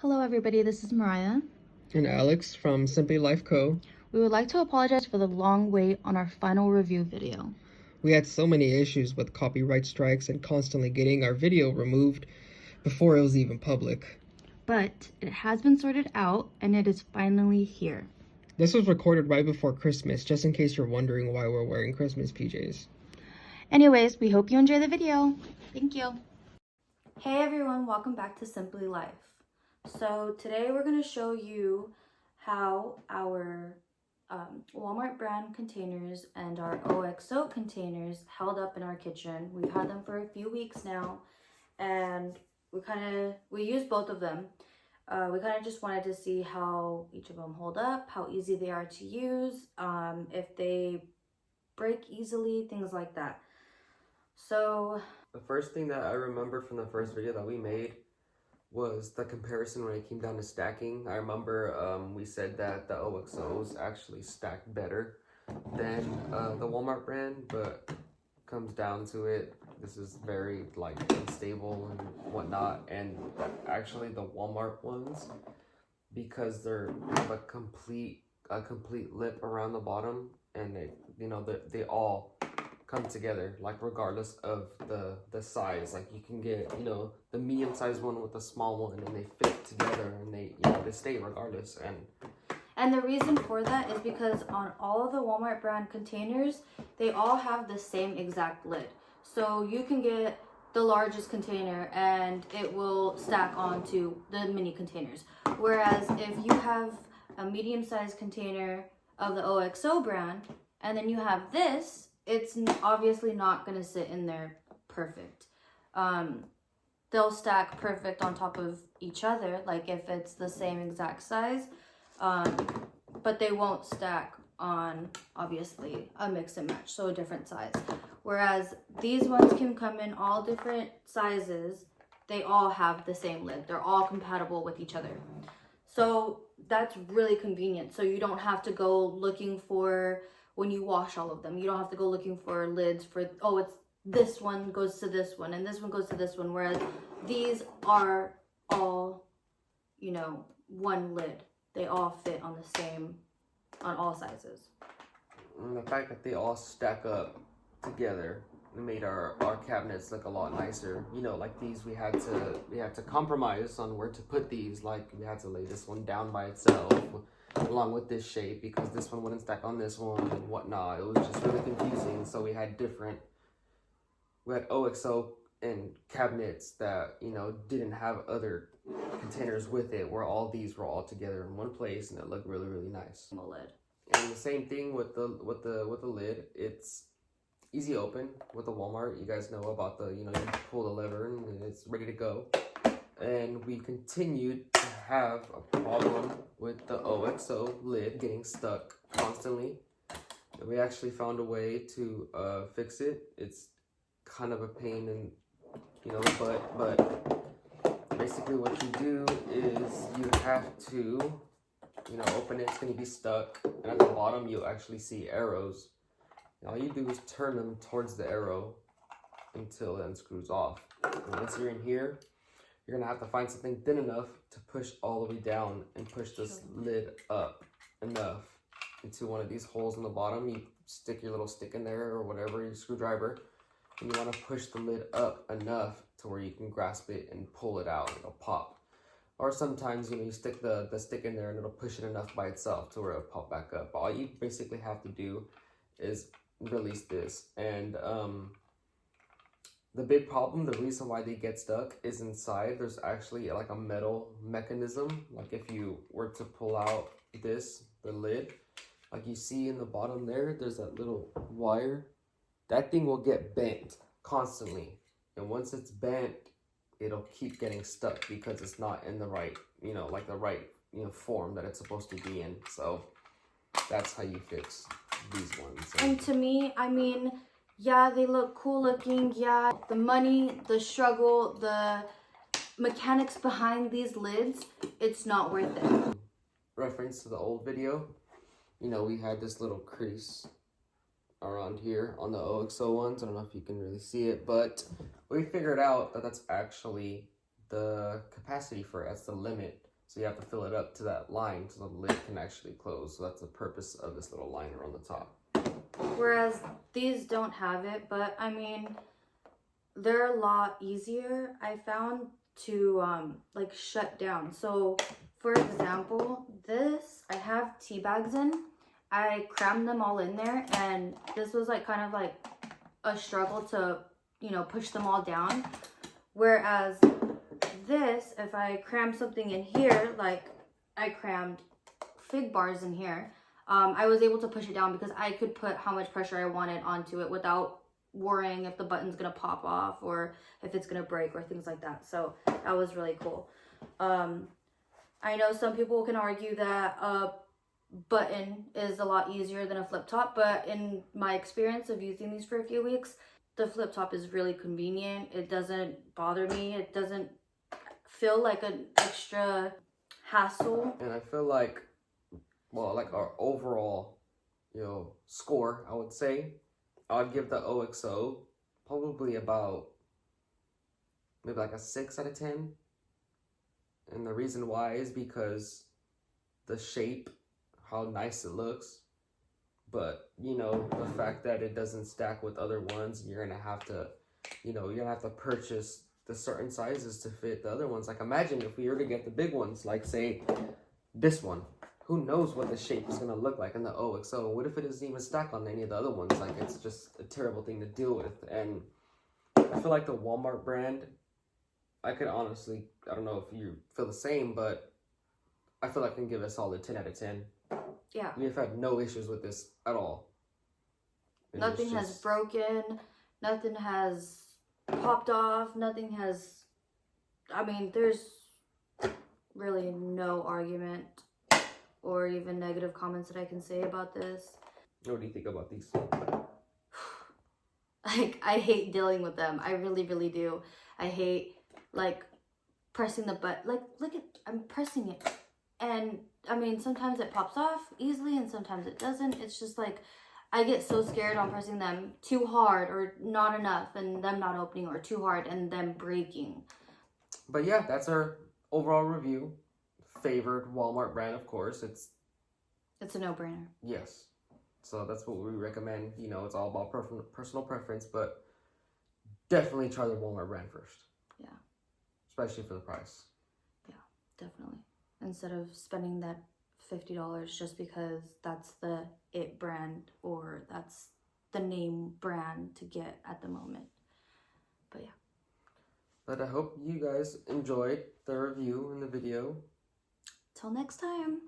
Hello everybody, this is Mariah. And Alex from Simply Life Co. We would like to apologize for the long wait on our final review video. We had so many issues with copyright strikes and constantly getting our video removed before it was even public. But it has been sorted out and it is finally here. This was recorded right before Christmas, just in case you're wondering why we're wearing Christmas PJs. Anyways, we hope you enjoy the video. Thank you. Hey everyone, welcome back to Simply Life. So today we're going to show you how our Walmart brand containers and our OXO containers held up in our kitchen. We've had them for a few weeks now and we used both of them. We kind of just wanted to see how each of them hold up, how easy they are to use, if they break easily, things like that. So the first thing that I remember from the first video that we made was the comparison when it came down to stacking. I remember we said that the OXOs actually stacked better than the Walmart brand, but comes down to it, this is very like unstable and whatnot. And actually the Walmart ones, because they have a complete lip around the bottom, and they all come together, like regardless of the size. Like you can get the medium-sized one with the small one, and they fit together, and they stay regardless. And the reason for that is because on all of the Walmart brand containers, they all have the same exact lid. So you can get the largest container and it will stack onto the mini containers. Whereas if you have a medium-sized container of the OXO brand and then you have this, it's obviously not going to sit in there perfect. They'll stack perfect on top of each other, like if it's the same exact size, but they won't stack on, obviously, a mix and match, so a different size. Whereas these ones can come in all different sizes. They all have the same lid. They're all compatible with each other. So that's really convenient. So you don't have to go looking for, when you wash all of them, you don't have to go looking for lids for, oh, it's this one goes to this one and this one goes to this one. Whereas these are all, one lid. They all fit on the same, on all sizes. And the fact that they all stack up together made our cabinets look a lot nicer. Like these, we had to compromise on where to put these. Like we had to lay this one down by itself along with this shape, because this one wouldn't stack on this one and whatnot. It was just really confusing. So we had OXO and cabinets that didn't have other containers with it, where all these were all together in one place, and it looked really, really nice. Lid. And the same thing with the lid. It's easy open with the Walmart. You guys know about you pull the lever and it's ready to go. And we continued to have a problem with the OXO lid getting stuck constantly. And we actually found a way to fix it. It's kind of a pain in the butt, but basically what you do is you have to open it. It's going to be stuck, and at the bottom you'll actually see arrows. And all you do is turn them towards the arrow until it unscrews off. And once you're in here, you're gonna have to find something thin enough to push all the way down and push this lid up enough into one of these holes in the bottom. You stick your little stick in there or whatever, your screwdriver, and you want to push the lid up enough to where you can grasp it and pull it out. It'll pop. Or sometimes you stick the stick in there and it'll push it enough by itself to where it'll pop back up. All you basically have to do is release this. And the big problem, the reason why they get stuck, is inside there's actually like a metal mechanism. Like if you were to pull out the lid, like you see in the bottom there's that little wire. That thing will get bent constantly. And once it's bent, it'll keep getting stuck because it's not in the right, like the right, form that it's supposed to be in. So that's how you fix these ones. And to me, yeah, they look cool looking. Yeah, the money, the struggle, the mechanics behind these lids, it's not worth it. Reference to the old video, we had this little crease around here on the OXO ones. I don't know if you can really see it, but we figured out that that's actually the capacity for it. That's the limit So you have to fill it up to that line so the lid can actually close. So that's the purpose of this little liner on the top. Whereas these don't have it, but I mean, they're a lot easier, I found, to like shut down. So for example, this, I have tea bags in. I crammed them all in there, and this was like kind of like a struggle to, you know, push them all down. Whereas this, if I cram something in here, like I crammed fig bars in here, I was able to push it down because I could put how much pressure I wanted onto it without worrying if the button's gonna pop off or if it's gonna break or things like that. So that was really cool. I know some people can argue that a button is a lot easier than a flip top, but in my experience of using these for a few weeks, the flip top is really convenient. It doesn't bother me. It doesn't feel like an extra hassle. And I feel like, well, like our overall, you know, score, I would say, I'd give the OXO probably about maybe like a 6 out of 10. And the reason why is because the shape, how nice it looks, but you know, the fact that it doesn't stack with other ones, you're gonna have to, you know, you're gonna have to purchase the certain sizes to fit the other ones. Like imagine if we were to get the big ones, like say this one. Who knows what the shape is gonna look like in the OXO? What if it doesn't even stack on any of the other ones? Like it's just a terrible thing to deal with. And I feel like the Walmart brand, I could honestly, I don't know if you feel the same, but I feel like I can give it a solid 10 out of 10. Yeah. We've had no issues with this at all. And nothing has broken, nothing has popped off, nothing has, I mean, there's really no argument or even negative comments that I can say about this. What do you think about these? Like, I hate dealing with them. I really, really do. I hate, like, pressing the button. Like, look at, I'm pressing it. And, I mean, sometimes it pops off easily and sometimes it doesn't. It's just like, I get so scared on pressing them too hard or not enough and them not opening, or too hard and them breaking. But yeah, that's our overall review. Favored Walmart brand, of course. It's a no-brainer. Yes. So that's what we recommend. You know, it's all about personal preference, but definitely try the Walmart brand first. Yeah. Especially for the price. Yeah, definitely. Instead of spending that $50 just because that's the it brand or that's the name brand to get at the moment. But yeah. But I hope you guys enjoyed the review and the video. Till next time.